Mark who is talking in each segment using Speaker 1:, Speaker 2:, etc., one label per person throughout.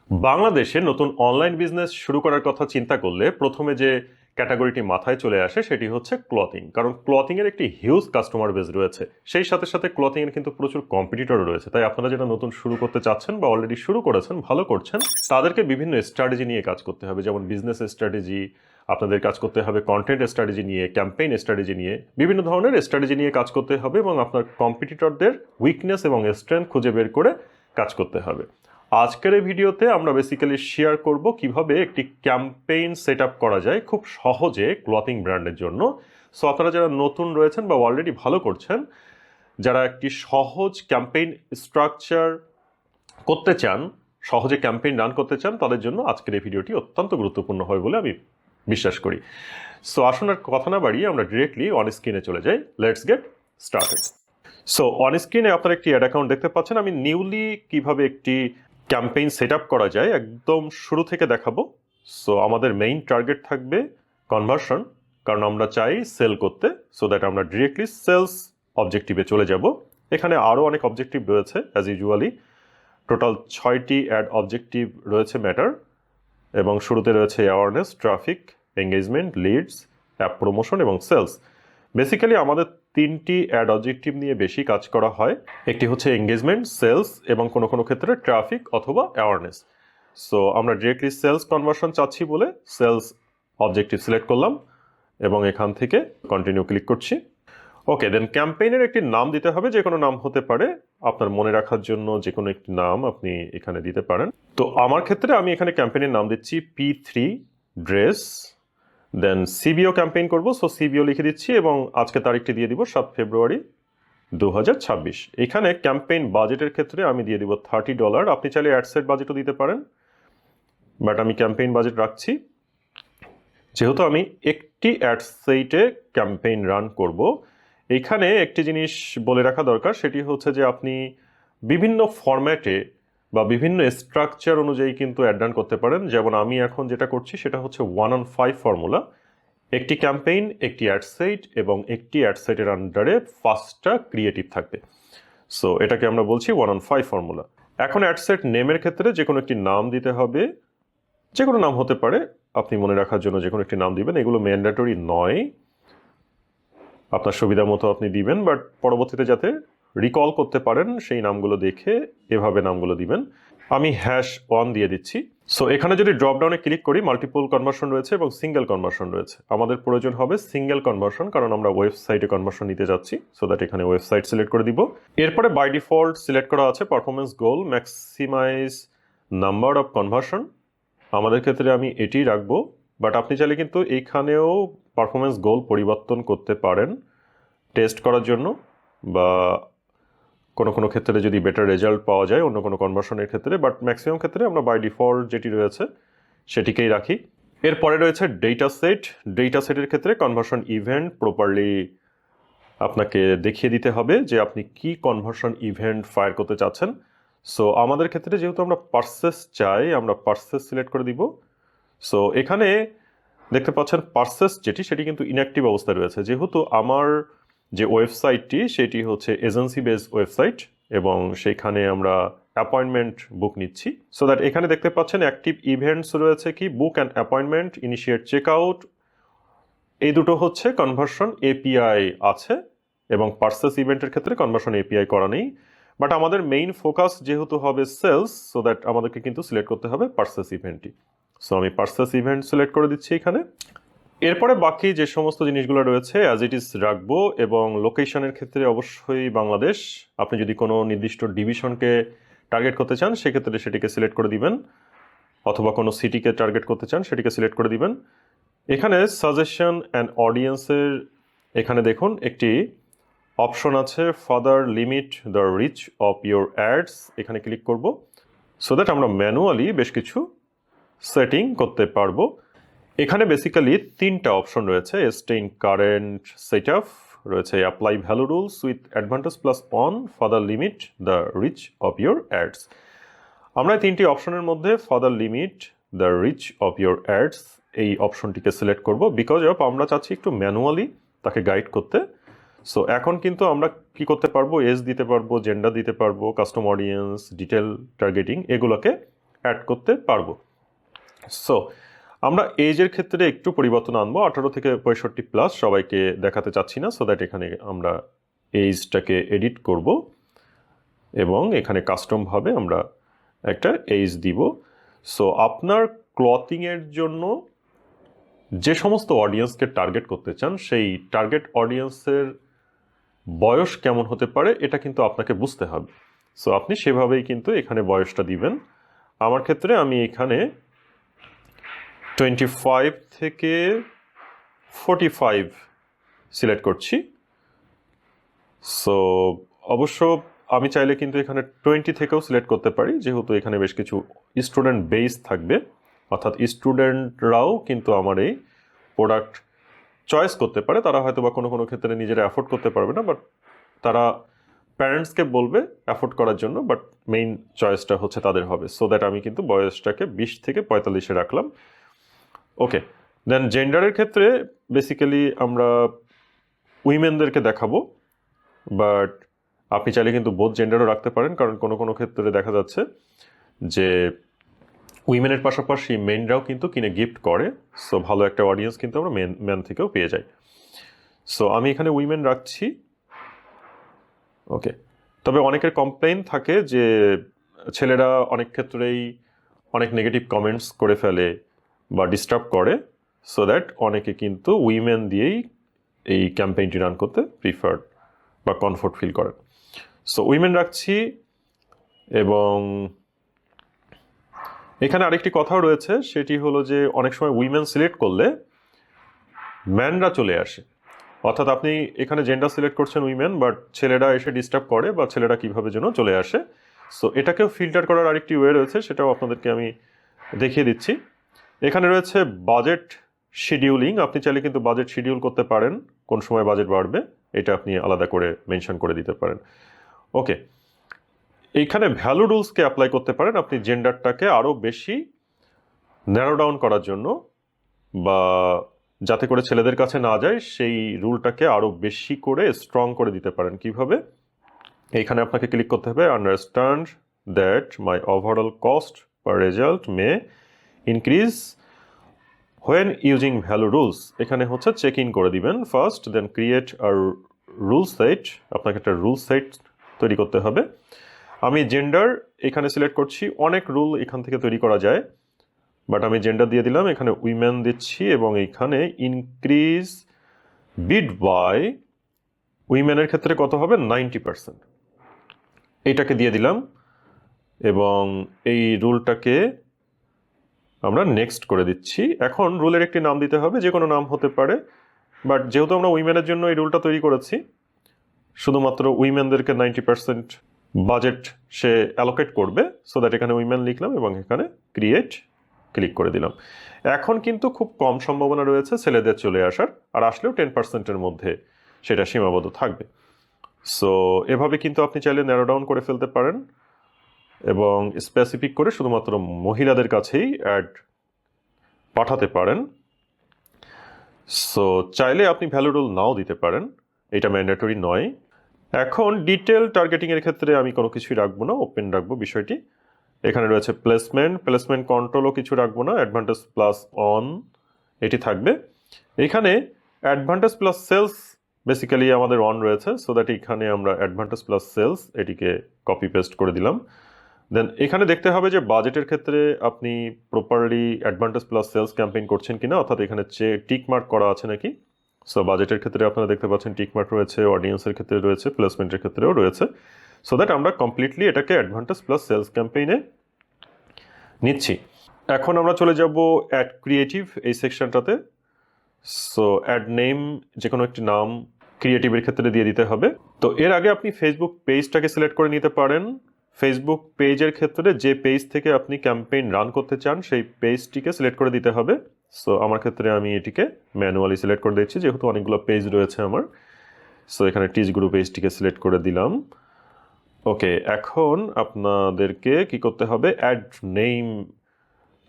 Speaker 1: বাংলাদেশে নতুন online business শুরু করার কথা চিন্তা করলে প্রথমে যে ক্যাটাগরিটি মাথায় চলে আসে সেটি হচ্ছে ক্লথিং। কারণ ক্লথিং এর একটি হিউজ কাস্টমার বেস রয়েছে, সেই সাথে সাথে ক্লথিং এর কিন্তু প্রচুর কম্পিটিটর রয়েছে। তাই আপনারা যেটা নতুন শুরু করতে চাচ্ছেন বা অলরেডি শুরু করেছেন, ভালো করছেন, তাদেরকে বিভিন্ন স্ট্র্যাটেজি নিয়ে কাজ করতে হবে। যেমন বিজনেস স্ট্র্যাটেজি, আপনাদের কাজ করতে হবে কন্টেন্ট স্ট্র্যাটেজি নিয়ে, ক্যাম্পেইন স্ট্র্যাটেজি নিয়ে, বিভিন্ন ধরনের স্ট্র্যাটেজি নিয়ে কাজ করতে হবে এবং আপনার কম্পিটিটরদের উইকনেস এবং স্ট্রেংথ খুঁজে বের করে কাজ করতে হবে। আজকের এই ভিডিওতে আমরা বেসিক্যালি শেয়ার করব কিভাবে একটি ক্যাম্পেইন সেট আপ করা যায় খুব সহজে ক্লথিং ব্র্যান্ডের জন্য। সো আপনারা যারা নতুন রয়েছেন বা অলরেডি ভালো করছেন, যারা একটি সহজ ক্যাম্পেইন স্ট্রাকচার করতে চান, সহজে ক্যাম্পেইন রান করতে চান, তাদের জন্য আজকের এই ভিডিওটি অত্যন্ত গুরুত্বপূর্ণ হয় বলে আমি বিশ্বাস করি। সো আসুন আর কথা না বাড়িয়ে আমরা ডিরেক্টলি অন স্ক্রিনে চলে যাই। Let's get started. So on স্ক্রিনে আপনারা একটি অ্যাড অ্যাকাউন্ট দেখতে পাচ্ছেন। আমি নিউলি কিভাবে একটি ক্যাম্পেইন সেট আপ করা যায় একদম শুরু থেকে দেখাবো। সো আমাদের মেইন টার্গেট থাকবে কনভার্সন, কারণ আমরা চাই সেল করতে। সো দ্যাট আমরা ডিরেক্টলি সেলস অবজেক্টিভে চলে যাব। এখানে আরও অনেক অবজেক্টিভ রয়েছে অ্যাজ ইউজুয়ালি। টোটাল 6টি অ্যাড অবজেক্টিভ রয়েছে ম্যাটার, এবং শুরুতে রয়েছে awareness, traffic, engagement, leads, app promotion এবং সেলস। বেসিক্যালি আমাদের 3টি অ্যাড অবজেক্টিভ নিয়ে বেশি কাজ করা হয়। একটি হচ্ছে এঙ্গেজমেন্ট, সেলস এবং কোনো কোনো ক্ষেত্রে ট্রাফিক অথবা অ্যাওয়ারনেস। সো আমরা ডিরেক্টলি সেলস কনভার্সন চাচ্ছি বলে সেলস অবজেক্টিভ সিলেক্ট করলাম এবং এখান থেকে কন্টিনিউ ক্লিক করছি। ওকে, দেন ক্যাম্পেইনের একটি নাম দিতে হবে, যে কোনো নাম হতে পারে। আপনার মনে রাখার জন্য যে কোনো একটি নাম আপনি এখানে দিতে পারেন। তো আমার ক্ষেত্রে আমি এখানে ক্যাম্পেইনের নাম দিচ্ছি P3 ড্রেস। দেন সিবিও ক্যাম্পেইন করব, সো সিবিও লিখে দিচ্ছি এবং আজকে তারিখটি দিয়ে দিব 7 ফেব্রুয়ারি 2026। এখানে ক্যাম্পেইন বাজেটের ক্ষেত্রে আমি দিয়ে দিব $30। আপনি চাইলে অ্যাডসেট বাজেটও দিতে পারেন, বাট আমি ক্যাম্পেইন বাজেট রাখছি যেহেতু আমি একটি অ্যাডসেটে ক্যাম্পেইন রান করব। এখানে একটি জিনিস বলে রাখা দরকার, সেটি হচ্ছে যে আপনি বিভিন্ন ফরম্যাটে বা বিভিন্ন স্ট্রাকচার অনুযায়ী কিন্তু অ্যাড রান করতে পারেন। যেমন আমি এখন যেটা করছি সেটা হচ্ছে 1-on-5 ফর্মুলা। একটি ক্যাম্পেইন, একটি অ্যাডসেট এবং একটি অ্যাডসেটের আন্ডারে 5টা ক্রিয়েটিভ থাকবে। সো এটাকে আমরা বলছি 1-on-5 ফর্মুলা। এখন অ্যাডসেট নেমের ক্ষেত্রে যে কোনো একটি নাম দিতে হবে, যে কোনো নাম হতে পারে, আপনি মনে রাখার জন্য যে কোনো একটি নাম দিবেন। এগুলো ম্যান্ডেটরি নয়, আপনার সুবিধা মতো আপনি দিবেন, বাট পরবর্তীতে যাতে রিকল করতে পারেন সেই নামগুলো দেখে এভাবে নামগুলো দিবেন। আমি #1 দিয়ে দিচ্ছি। সো এখানে যদি ড্রপডাউনে ক্লিক করি, মাল্টিপল কনভার্সন রয়েছে এবং সিঙ্গেল কনভার্সন রয়েছে। আমাদের প্রয়োজন হবে সিঙ্গেল কনভার্সন, কারণ আমরা ওয়েবসাইটে কনভার্সন নিতে যাচ্ছি। সো দ্যাট এখানে ওয়েবসাইট সিলেক্ট করে দিব। এরপরে বাই ডিফল্ট সিলেক্ট করা আছে performance goal, maximize number of conversion. আমাদের ক্ষেত্রে আমি এটি রাখবো, বাট আপনি চাইলে কিন্তু এইখানেও পারফরমেন্স গোল পরিবর্তন করতে পারেন টেস্ট করার জন্য, বা কোনো কোনো ক্ষেত্রে যদি বেটার রেজাল্ট পাওয়া যায় অন্য কোনো কনভার্সনের ক্ষেত্রে। বাট ম্যাক্সিমাম ক্ষেত্রে আমরা বাই ডিফল্ট যেটি রয়েছে সেটিকেই রাখি। এরপরে রয়েছে ডেটা সেট। ডেটা সেটের ক্ষেত্রে কনভার্সন ইভেন্ট প্রপারলি আপনাকে দেখিয়ে দিতে হবে যে আপনি কি কনভার্সন ইভেন্ট ফায়ার করতে চাচ্ছেন। সো আমাদের ক্ষেত্রে যেহেতু আমরা পার্সেস চাই, আমরা পার্সেস সিলেক্ট করে দিব। সো এখানে দেখতে পাচ্ছেন পার্সেস যেটি, সেটি কিন্তু ইনঅ্যাক্টিভ অবস্থায় রয়েছে, যেহেতু আমার যে ওয়েবসাইটটি সেটি হচ্ছে এজেন্সি বেসড ওয়েবসাইট এবং সেইখানে আমরা অ্যাপয়েন্টমেন্ট বুক নিচ্ছি। সো দ্যাট এখানে দেখতে পাচ্ছেন অ্যাক্টিভ ইভেন্টস রয়েছে কি book and appointment, initiate checkout. এই দুটো হচ্ছে কনভার্সন এপিআই আছে, এবং পার্সেস ইভেন্টের ক্ষেত্রে কনভার্সন এপিআই করা নেই। বাট আমাদের মেইন ফোকাস যেহেতু হবে সেলস, সো দ্যাট আমাদেরকে কিন্তু সিলেক্ট করতে হবে পার্সেস ইভেন্টটি। সো আমি পার্সেস ইভেন্ট সিলেক্ট করে দিচ্ছি এখানে। এরপরে বাকি যে সমস্ত জিনিসগুলো রয়েছে অ্যাজ ইট ইজ রাখবো, এবং লোকেশনের ক্ষেত্রে অবশ্যই বাংলাদেশ। আপনি যদি কোনো নির্দিষ্ট ডিভিশনকে টার্গেট করতে চান সেক্ষেত্রে সেটিকে সিলেক্ট করে দিবেন, অথবা কোনো সিটিকে টার্গেট করতে চান সেটিকে সিলেক্ট করে দিবেন। এখানে সাজেশন অ্যান্ড অডিয়েন্সের এখানে দেখুন একটি অপশন আছে, further limit the reach of your ads. এখানে ক্লিক করব, সো দ্যাট আমরা ম্যানুয়ালি বেশ কিছু সেটিং করতে পারবো। এখানে বেসিক্যালি 3টা অপশন রয়েছে, stay in current setup রয়েছে, apply value rules with advantage plus on, further limit the reach of your ads. আমরা 3টি অপশনের মধ্যে further limit the reach of your ads এই অপশনটিকে সিলেক্ট করব, বিকজ অফ আমরা চাচ্ছি একটু ম্যানুয়ালি তাকে গাইড করতে। সো এখন কিন্তু আমরা কি করতে পারবো, এজ দিতে পারবো, জেন্ডার দিতে পারবো, কাস্টম অডিয়েন্স, ডিটেল টার্গেটিং, এগুলোকে অ্যাড করতে পারবো। সো আমরা এজের ক্ষেত্রে একটু পরিবর্তন আনবো, 18 থেকে 65 প্লাস সবাইকে দেখাতে চাচ্ছি না, সো দ্যাট এখানে আমরা এজটাকে এডিট করব এবং এখানে কাস্টমভাবে আমরা একটা এজ দিব। সো আপনার ক্লথিংয়ের জন্য যে সমস্ত অডিয়েন্সকে টার্গেট করতে চান সেই টার্গেট অডিয়েন্সের বয়স কেমন হতে পারে এটা কিন্তু আপনাকে বুঝতে হবে। সো আপনি সেভাবেই কিন্তু এখানে বয়সটা দিবেন। আমার ক্ষেত্রে আমি এখানে 25 থেকে 45 সিলেক্ট করছি। সো অবশ্য আমি চাইলে কিন্তু এখানে 20 থেকেও সিলেক্ট করতে পারি, যেহেতু এখানে বেশ কিছু স্টুডেন্ট বেস থাকবে, অর্থাৎ স্টুডেন্টরাও কিন্তু আমার এই প্রোডাক্ট চয়েস করতে পারে। তারা হয়তো বা কোনো কোনো ক্ষেত্রে নিজেরা অ্যাফোর্ড করতে পারবে না, বাট তারা প্যারেন্টসকে বলবে অ্যাফোর্ড করার জন্য, বাট মেইন চয়েসটা হচ্ছে তাদের হবে। সো দ্যাট আমি কিন্তু বয়সটাকে 20 থেকে 45-এ রাখলাম। ওকে, দেন জেন্ডারের ক্ষেত্রে বেসিক্যালি আমরা উইমেনদেরকে দেখাবো, বাট আপনি চাইলে কিন্তু বোথ জেন্ডারও রাখতে পারেন, কারণ কোনো কোনো ক্ষেত্রে দেখা যাচ্ছে যে উইমেনের পাশাপাশি মেনরাও কিন্তু কিনে গিফট করে। সো ভালো একটা অডিয়েন্স কিন্তু আমরা ম্যান থেকেও পেয়ে যাই। সো আমি এখানে উইমেন রাখছি। ওকে, তবে অনেকের কমপ্লেইন থাকে যে ছেলেরা অনেক ক্ষেত্রেই অনেক নেগেটিভ কমেন্টস করে ফেলে বা ডিস্টার্ব করে, সো দ্যাট অনেকে কিন্তু উইমেন দিয়েই এই ক্যাম্পেইনটি রান করতে প্রিফার বা কমফোর্ট ফিল করেন। সো উইমেন রাখছি। এবং এখানে আরেকটি কথাও রয়েছে, সেটি হলো যে অনেক সময় উইমেন সিলেক্ট করলে ম্যানরা চলে আসে, অর্থাৎ আপনি এখানে জেন্ডার সিলেক্ট করছেন উইমেন, বাট ছেলেরা এসে ডিস্টার্ব করে বা ছেলেরা কীভাবে যেন চলে আসে। সো এটাকেও ফিল্টার করার আরেকটি ওয়ে রয়েছে, সেটাও আপনাদেরকে আমি দেখিয়ে দিচ্ছি। এখানে রয়েছে বাজেট শিডিউলিং। আপনি চাইলে কিন্তু বাজেট শিডিউল করতে পারেন, কোন সময় বাজেট বাড়বে এটা আপনি আলাদা করে মেনশন করে দিতে পারেন। ওকে, এইখানে ভ্যালু রুলসকে অ্যাপ্লাই করতে পারেন আপনি জেন্ডারটাকে আরও বেশি ন্যারো ডাউন করার জন্য, বা যাতে করে ছেলেদের কাছে না যায় সেই রুলটাকে আরও বেশি করে স্ট্রং করে দিতে পারেন। কিভাবে? এইখানে আপনাকে ক্লিক করতে হবে understand that my overall cost per result may increase when using value rules. এখানে হচ্ছে চেক ইন করে দিবেন ফার্স্ট, দেন ক্রিয়েট আর রুল সেট। আপনাকে একটা রুল সেট তৈরি করতে হবে। আমি জেন্ডার এখানে সিলেক্ট করছি, অনেক রুল এখান থেকে তৈরি করা যায়, বাট আমি জেন্ডার দিয়ে দিলাম, এখানে উইমেন দিচ্ছি এবং এইখানে ইনক্রিজ বিড বাই উইমেনের ক্ষেত্রে কত হবে 90%, এইটাকে দিয়ে দিলাম এবং এই রুলটাকে আমরা নেক্সট করে দিচ্ছি। এখন রুলের একটি নাম দিতে হবে, যে কোনো নাম হতে পারে, বাট যেহেতু আমরা উইমেনের জন্য এই রুলটা তৈরি করেছি, শুধুমাত্র উইমেনদেরকে 90% বাজেট সে অ্যালোকেট করবে, সো দ্যাট এখানে উইমেন লিখলাম এবং এখানে ক্রিয়েট ক্লিক করে দিলাম। এখন কিন্তু খুব কম সম্ভাবনা রয়েছে ছেলেদের চলে আসার, আর আসলেও 10%-এর মধ্যে সেটা সীমাবদ্ধ থাকবে। সো এভাবে কিন্তু আপনি চাইলে ন্যারো ডাউন করে ফেলতে পারেন এবং স্পেসিফিক করে শুধুমাত্র মহিলাদের কাছেই অ্যাড পাঠাতে পারেন। সো চাইলে আপনি ভ্যালু রুল নাও দিতে পারেন, এটা ম্যান্ডেটরি নয়। এখন ডিটেল টার্গেটিংয়ের ক্ষেত্রে আমি কোনো কিছুই রাখবো না, ওপেন রাখবো বিষয়টি। এখানে রয়েছে প্লেসমেন্ট কন্ট্রোলও কিছু রাখবো না, অ্যাডভান্টেজ প্লাস অন এটি থাকবে। এখানে অ্যাডভান্টেজ প্লাস সেলস বেসিক্যালি আমাদের অন রয়েছে, সো দ্যাট এখানে আমরা অ্যাডভান্টেজ প্লাস সেলস এটিকে কপি পেস্ট করে দিলাম। দেন এখানে দেখতে হবে যে বাজেটের ক্ষেত্রে আপনি properly advantage plus sales campaign করছেন কিনা, অর্থাৎ এখানে টিক মার্ক করা আছে নাকি। সো বাজেটের ক্ষেত্রে আপনারা দেখতে পাচ্ছেন টিক মার্ক রয়েছে, অডিয়েন্সের ক্ষেত্রে রয়েছে, প্লেসমেন্টের ক্ষেত্রেও রয়েছে, সো দ্যাট আমরা কমপ্লিটলি এটাকে অ্যাডভান্টেজ প্লাস সেলস ক্যাম্পেইনে নিচ্ছি। এখন আমরা চলে যাব অ্যাড ক্রিয়েটিভ এই সেকশনটাতে। সো অ্যাড নেম, যে কোনো একটি নাম ক্রিয়েটিভের ক্ষেত্রে দিয়ে দিতে হবে। তো এর আগে আপনি ফেসবুক পেজটাকে সিলেক্ট করে নিতে পারেন। ফেসবুক পেজের ক্ষেত্রে যে পেজ থেকে আপনি ক্যাম্পেইন রান করতে চান সেই পেজটিকে সিলেক্ট করে দিতে হবে। সো আমার ক্ষেত্রে আমি এটিকে ম্যানুয়ালি সিলেক্ট করে দিচ্ছি, যেহেতু অনেকগুলো পেজ রয়েছে আমার। সো এখানে টিচ গ্রুপ পেজটিকে সিলেক্ট করে দিলাম। ওকে, এখন আপনাদেরকে কি করতে হবে, অ্যাড নেম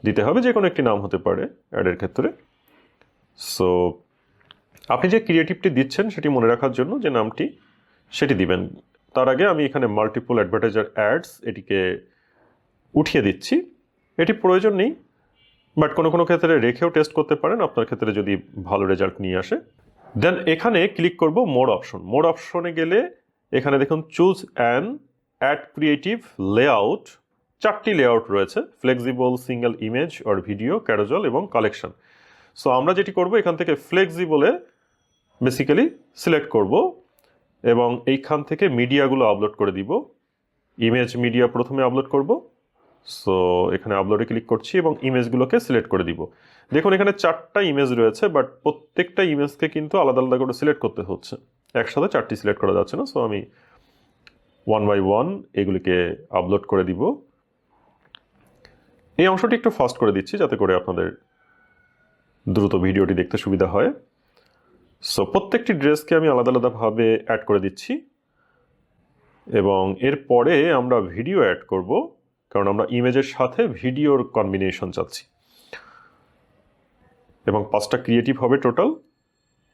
Speaker 1: দিতে হবে, যে কোনো একটি নাম হতে পারে অ্যাডের ক্ষেত্রে। সো আপনি যে ক্রিয়েটিভটি দিচ্ছেন সেটি মনে রাখার জন্য যে নামটি সেটি দিবেন। তার আগে আমি এখানে মাল্টিপল অ্যাডভার্টাইজার অ্যাডস এটিকে উঠিয়ে দিচ্ছি। এটি প্রয়োজন নেই, বাট কোনো কোনো ক্ষেত্রে রেখেও টেস্ট করতে পারেন আপনার ক্ষেত্রে যদি ভালো রেজাল্ট নিয়ে আসে। দেন এখানে ক্লিক করব মোড অপশন। মোড অপশনে গেলে এখানে দেখুন choose an ad creative layout, 4টি লেআউট রয়েছে, flexible, single image or video, carousel এবং কালেকশন। সো আমরা যেটি করব এখান থেকে ফ্লেক্সিবলে বেসিক্যালি সিলেক্ট করব এবং এইখান থেকে মিডিয়াগুলো আপলোড করে দিব। ইমেজ মিডিয়া প্রথমে আপলোড করব। সো এখানে আপলোডে ক্লিক করছি এবং ইমেজগুলোকে সিলেক্ট করে দিব। দেখুন এখানে 4টা ইমেজ রয়েছে, বাট প্রত্যেকটা ইমেজকে কিন্তু আলাদা আলাদা করে সিলেক্ট করতে হচ্ছে, একসাথে 4টি সিলেক্ট করা যাচ্ছে না। সো আমি 1 বাই 1 এগুলিকে আপলোড করে দিব। এই অংশটি একটু ফাস্ট করে দিচ্ছি যাতে করে আপনাদের দ্রুত ভিডিওটি দেখতে সুবিধা হয়। সো প্রত্যেকটি ড্রেসকে আমি আলাদা আলাদাভাবে অ্যাড করে দিচ্ছি এবং এরপরে আমরা ভিডিও অ্যাড করব, কারণ আমরা ইমেজের সাথে ভিডিওর কম্বিনেশন চাচ্ছি এবং 5টা ক্রিয়েটিভ হবে টোটাল,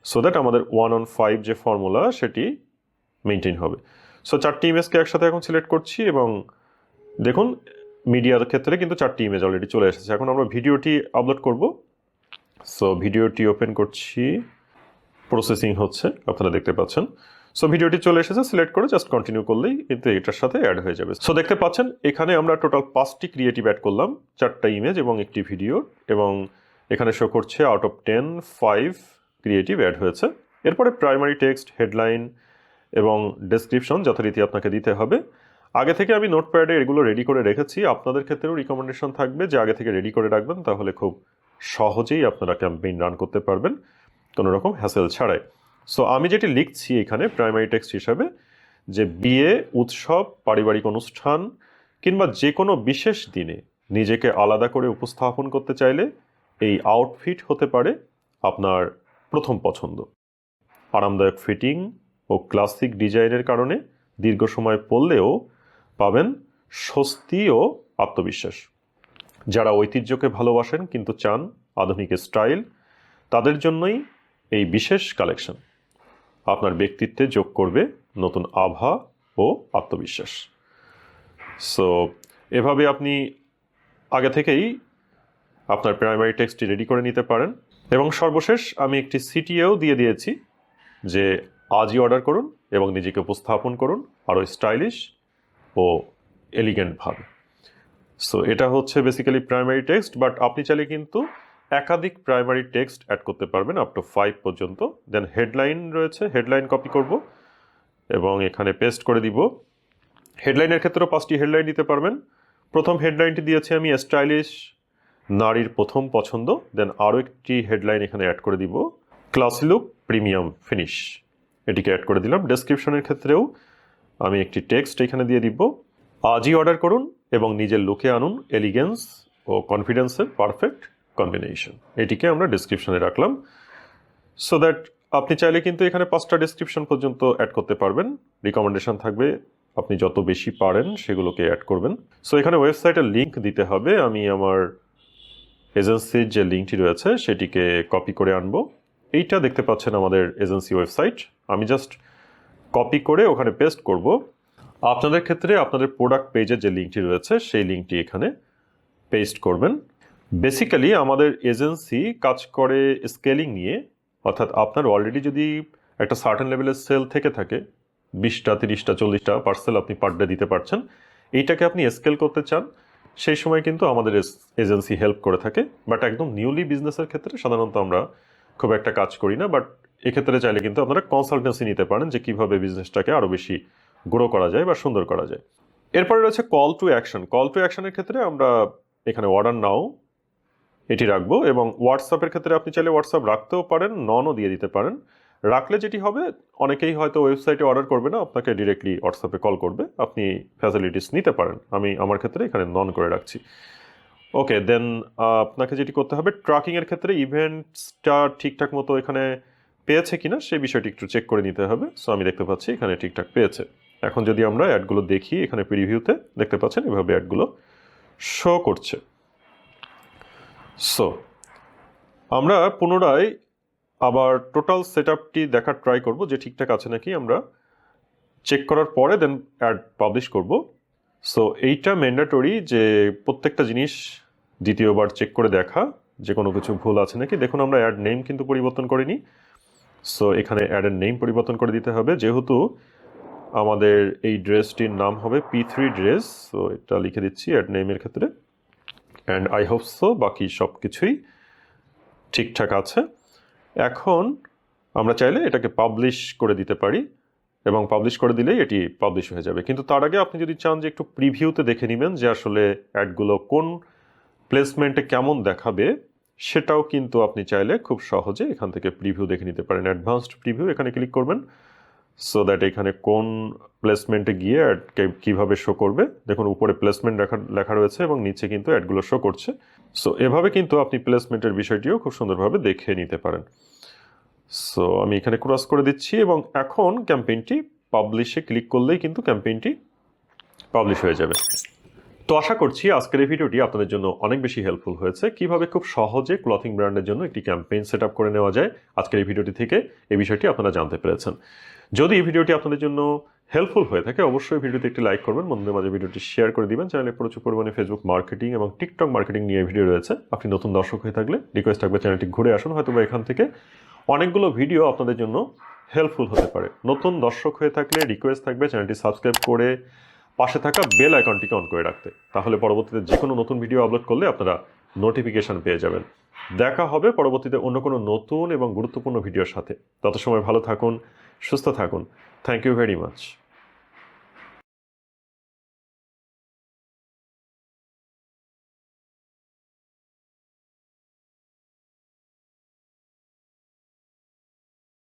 Speaker 1: সো দ্যাট আমাদের 1:5 যে ফর্মুলা সেটি মেনটেন হবে। সো 4টি ইমেজকে একসাথে এখন সিলেক্ট করছি এবং দেখুন মিডিয়ার ক্ষেত্রে কিন্তু 4টি ইমেজ অলরেডি চলে এসেছে। এখন আমরা ভিডিওটি আপলোড করব। সো ভিডিওটি ওপেন করছি, প্রসেসিং হচ্ছে, আপনারা দেখতে পাচ্ছেন। সো ভিডিওটি চলে এসেছে, সিলেক্ট করে জাস্ট কন্টিনিউ করলেই কিন্তু এটার সাথে অ্যাড হয়ে যাবে। সো দেখতে পাচ্ছেন এখানে আমরা টোটাল 5টি ক্রিয়েটিভ অ্যাড করলাম, 4টা ইমেজ এবং একটি ভিডিও, এবং এখানে শো করছে আউট অফ 10 5 ক্রিয়েটিভ অ্যাড হয়েছে। এরপরে প্রাইমারি টেক্সট, হেডলাইন এবং ডেসক্রিপশন যথারীতি আপনাকে দিতে হবে। আগে থেকে আমি নোটপ্যাডে এগুলো রেডি করে রেখেছি, আপনাদের ক্ষেত্রেও রিকমেন্ডেশন থাকবে যে আগে থেকে রেডি করে রাখবেন, তাহলে খুব সহজেই আপনারা ক্যাম্পেইন রান করতে পারবেন কোনো রকম হ্যাসেল ছাড়াই। সো আমি যেটি লিখছি এখানে প্রাইমারি টেক্সট হিসাবে, যে বিয়ে, উৎসব, পারিবারিক অনুষ্ঠান কিংবা যে কোনো বিশেষ দিনে নিজেকে আলাদা করে উপস্থাপন করতে চাইলে এই আউটফিট হতে পারে আপনার প্রথম পছন্দ। আরামদায়ক ফিটিং ও ক্লাসিক ডিজাইনের কারণে দীর্ঘ সময় পরলেও পাবেন স্বস্তি ও আত্মবিশ্বাস। যারা ঐতিহ্যকে ভালোবাসেন কিন্তু চান আধুনিক স্টাইল, তাদের জন্যই এই বিশেষ কালেকশন আপনার ব্যক্তিত্বে যোগ করবে নতুন আভা ও আত্মবিশ্বাস। সো এভাবে আপনি আগে থেকেই আপনার প্রাইমারি টেক্সটটি রেডি করে নিতে পারেন। এবং সর্বশেষ আমি একটি সিটিএও দিয়ে দিয়েছি যে আজই অর্ডার করুন এবং নিজেকে উপস্থাপন করুন আরও স্টাইলিশ ও এলিগেন্টভাবে। সো এটা হচ্ছে বেসিক্যালি প্রাইমারি টেক্সট, বাট আপনি চাইলে কিন্তু একাধিক প্রাইমারি টেক্সট অ্যাড করতে পারবেন আপ টু 5 পর্যন্ত। দেন হেডলাইন রয়েছে, হেডলাইন কপি করব এবং এখানে পেস্ট করে দিব। হেডলাইনের ক্ষেত্রেও 5টি হেডলাইন দিতে পারবেন। প্রথম হেডলাইনটি দিয়েছি আমি স্টাইলিশ, নারীর প্রথম পছন্দ। দেন আরও একটি হেডলাইন এখানে অ্যাড করে দিব, ক্লাসি লুক, প্রিমিয়াম ফিনিশ, এটিকে অ্যাড করে দিলাম। ডেসক্রিপশনের ক্ষেত্রেও আমি একটি টেক্সট এখানে দিয়ে দিব, আজই অর্ডার করুন এবং নিজের লুকে আনুন এলিগেন্স ও কনফিডেন্সের পারফেক্ট কম্বিনেশন। এটিকে আমরা ডেসক্রিপশনে রাখলাম। সো দ্যাট আপনি চাইলে কিন্তু এখানে 5টা ডেসক্রিপশন পর্যন্ত অ্যাড করতে পারবেন। রিকমেন্ডেশন থাকবে আপনি যত বেশি পারেন সেগুলোকে অ্যাড করবেন। সো এখানে ওয়েবসাইটের লিঙ্ক দিতে হবে। আমি আমার এজেন্সির যে লিঙ্কটি রয়েছে সেটিকে কপি করে আনবো। এইটা দেখতে পাচ্ছেন আমাদের এজেন্সি ওয়েবসাইট, আমি জাস্ট কপি করে ওখানে পেস্ট করব। আপনাদের ক্ষেত্রে আপনাদের প্রোডাক্ট পেজের যে লিঙ্কটি রয়েছে সেই লিঙ্কটি এখানে পেস্ট করবেন। বেসিক্যালি আমাদের এজেন্সি কাজ করে স্কেলিং নিয়ে, অর্থাৎ আপনার অলরেডি যদি একটা সার্টেন লেভেলের সেল থেকে থাকে, 20টা 30টা 40টা পার্সেল আপনি পার ডে দিতে পারছেন, এইটাকে আপনি স্কেল করতে চান, সেই সময় কিন্তু আমাদের এজেন্সি হেল্প করে থাকে। বাট একদম নিউলি বিজনেসের ক্ষেত্রে সাধারণত আমরা খুব একটা কাজ করি না, বাট এক্ষেত্রে চাইলে কিন্তু আপনারা কনসালটেন্সি নিতে পারেন যে কীভাবে বিজনেসটাকে আরও বেশি গ্রো করা যায় বা সুন্দর করা যায়। এরপরে রয়েছে call to action. Call to অ্যাকশনের ক্ষেত্রে আমরা এখানে অর্ডার নাও এটি রাখবো, এবং হোয়াটসঅ্যাপের ক্ষেত্রে আপনি চাইলে হোয়াটসঅ্যাপ রাখতেও পারেন, ননও দিয়ে দিতে পারেন। রাখলে যেটি হবে, অনেকেই হয়তো ওয়েবসাইটে অর্ডার করবে না, আপনাকে ডিরেক্টলি হোয়াটসঅ্যাপে কল করবে, আপনি ফ্যাসিলিটিস নিতে পারেন। আমি আমার ক্ষেত্রে এখানে নন করে রাখছি। ওকে, দেন আপনাকে যেটি করতে হবে, ট্র্যাকিংয়ের ক্ষেত্রে ইভেন্টসটা ঠিকঠাক মতো এখানে পেয়েছে কিনা সেই বিষয়টি একটু চেক করে নিতে হবে। সো আমি দেখতে পাচ্ছি এখানে ঠিকঠাক পেয়েছে। এখন যদি আমরা অ্যাডগুলো দেখি, এখানে প্রিভিউতে দেখতে পাচ্ছেন এভাবে অ্যাডগুলো শো করছে। সো আমরা পুনরায় আবার টোটাল সেটআপটি দেখার ট্রাই করব যে ঠিকঠাক আছে নাকি। আমরা চেক করার পরে দেন অ্যাড পাবলিশ করব। সো এইটা ম্যান্ডেটরি যে প্রত্যেকটা জিনিস দ্বিতীয়বার চেক করে দেখা যে কোনো কিছু ভুল আছে নাকি। দেখুন আমরা অ্যাড নেম কিন্তু পরিবর্তন করিনি, সো এখানে অ্যাডের নেম পরিবর্তন করে দিতে হবে। যেহেতু আমাদের এই ড্রেসটির নাম হবে P3 ড্রেস, সো এটা লিখে দিচ্ছি অ্যাড নেমের ক্ষেত্রে। অ্যান্ড আই হোপ সো বাকি সব কিছুই ঠিকঠাক আছে। এখন আমরা চাইলে এটাকে পাবলিশ করে দিতে পারি এবং পাবলিশ করে দিলেই এটি পাবলিশ হয়ে যাবে। কিন্তু তার আগে আপনি যদি চান যে একটু প্রিভিউতে দেখে নেবেন যে আসলে অ্যাডগুলো কোন প্লেসমেন্টে কেমন দেখাবে, সেটাও কিন্তু আপনি চাইলে খুব সহজে এখান থেকে প্রিভিউ দেখে নিতে পারেন। অ্যাডভান্সড প্রিভিউ এখানে ক্লিক করবেন, সো দ্যাট এখানে কোন প্লেসমেন্টে গিয়ে অ্যাড কীভাবে শো করবে। দেখুন উপরে প্লেসমেন্ট লেখা রয়েছে এবং নিচে কিন্তু অ্যাডগুলো শো করছে। সো এভাবে কিন্তু আপনি প্লেসমেন্টের বিষয়টিও খুব সুন্দরভাবে দেখে নিতে পারেন। সো আমি এখানে ক্রস করে দিচ্ছি এবং এখন ক্যাম্পেইনটি পাবলিশে ক্লিক করলেই কিন্তু ক্যাম্পেইনটি পাবলিশ হয়ে যাবে। তো আশা করছি আজকের এই ভিডিওটি আপনাদের জন্য অনেক বেশি হেল্পফুল হয়েছে। কিভাবে খুব সহজে ক্লথিং ব্র্যান্ডের জন্য একটি ক্যাম্পেইন সেট আপ করে নেওয়া যায়, আজকের এই ভিডিওটি থেকে এই বিষয়টি আপনারা জানতে পেরেছেন। যদি এই ভিডিওটি আপনাদের জন্য হেল্পফুল হয়ে থাকে অবশ্যই ভিডিওতে একটি লাইক করবেন, বন্ধুদের মাঝে ভিডিওটি শেয়ার করে দিবেন। চ্যানেলে প্রচুর পরিমাণে ফেসবুক মার্কেটিং এবং টিকটক মার্কেটিং নিয়ে ভিডিও রয়েছে। আপনি নতুন দর্শক হয়ে থাকলে রিকোয়েস্ট থাকবে চ্যানেলটি ঘুরে আসুন, হয়তো বা এখান থেকে অনেকগুলো ভিডিও আপনাদের জন্য হেল্পফুল হতে পারে। নতুন দর্শক হয়ে থাকলে রিকোয়েস্ট থাকবে চ্যানেলটি সাবস্ক্রাইব করে পাশে থাকা বেল আইকনটিকে অন করে রাখতে, তাহলে পরবর্তীতে যে কোনো নতুন ভিডিও আপলোড করলে আপনারা নোটিফিকেশন পেয়ে যাবেন। দেখা হবে পরবর্তীতে অন্য কোনো নতুন এবং গুরুত্বপূর্ণ ভিডিওর সাথে। তত সময় ভালো থাকুন, সুস্থ থাকুন। Thank you very much.